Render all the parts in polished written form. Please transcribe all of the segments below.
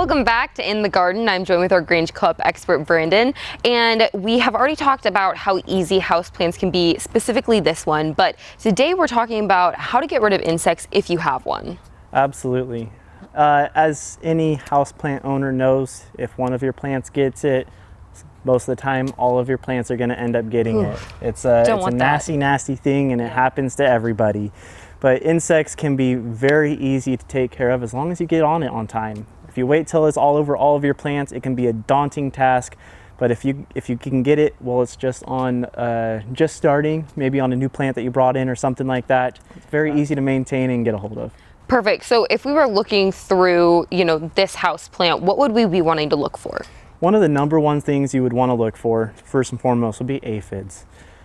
Welcome back to In the Garden. I'm joined with our Grange Co-op expert, Brandon, and we have already talked about how easy houseplants can be, specifically this one, but today we're talking about how to get rid of insects if you have one. Absolutely. As any houseplant owner knows, if one of your plants gets it, most of the time all of your plants are going to end up getting it. It's a nasty thing, and it happens to everybody. But insects can be very easy to take care of as long as you get on it on time. If you wait till it's all over all of your plants, it can be a daunting task. But if you can get it while it's just starting, maybe on a new plant that you brought in or something like that, it's very easy to maintain and get a hold of. Perfect. So if we were looking through, this house plant, what would we be wanting to look for? One of the number one things you would want to look for, first and foremost, would be aphids.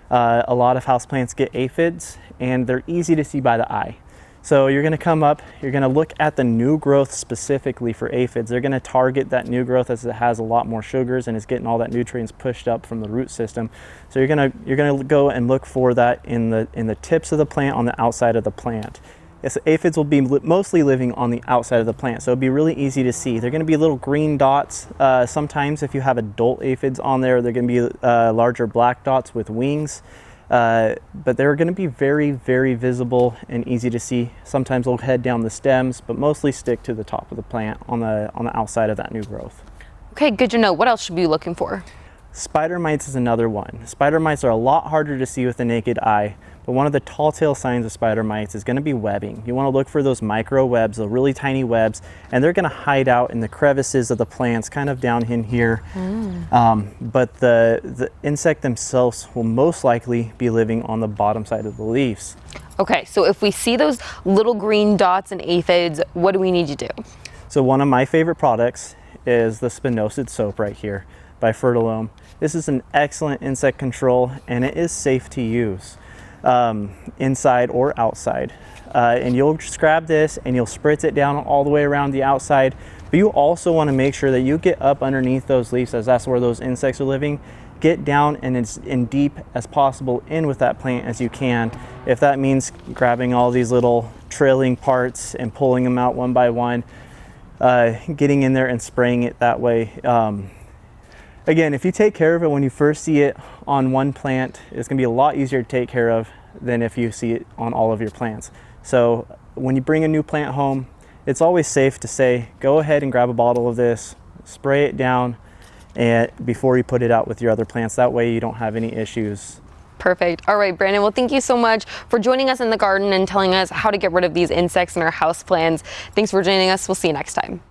A lot of houseplants get aphids, and they're easy to see by the eye. So you're going to come up, you're going to look at the new growth specifically for aphids. They're going to target that new growth as it has a lot more sugars and is getting all that nutrients pushed up from the root system. So you're going to go and look for that in the tips of the plant, on the outside of the plant. Yes, aphids will be mostly living on the outside of the plant, so it'll be really easy to see. They're going to be little green dots. Sometimes if you have adult aphids on there, they're going to be larger black dots with wings. But they're going to be very, very visible and easy to see. Sometimes they'll head down the stems, but mostly stick to the top of the plant on the outside of that new growth. Okay, good to know. What else should we be looking for? Spider mites is another one. Spider mites are a lot harder to see with the naked eye, but one of the tall tale signs of spider mites is going to be webbing. You want to look for those micro webs, the really tiny webs, and they're going to hide out in the crevices of the plants, kind of down in here. But the insect themselves will most likely be living on the bottom side of the leaves. Okay, so if we see those little green dots and aphids, what do we need to do? So one of my favorite products is the spinosad soap right here by Fertilome. This is an excellent insect control, and it is safe to use inside or outside. And you'll just grab this and you'll spritz it down all the way around the outside. But you also want to make sure that you get up underneath those leaves, as that's where those insects are living. Get down and as deep as possible in with that plant as you can. If that means grabbing all these little trailing parts and pulling them out one by one, getting in there and spraying it that way. Again, if you take care of it when you first see it on one plant, it's going to be a lot easier to take care of than if you see it on all of your plants. So when you bring a new plant home, it's always safe to say, go ahead and grab a bottle of this, spray it down, and before you put it out with your other plants. That way you don't have any issues. Perfect. All right, Brandon. Well, thank you so much for joining us in the garden and telling us how to get rid of these insects in our house plants. Thanks for joining us. We'll see you next time.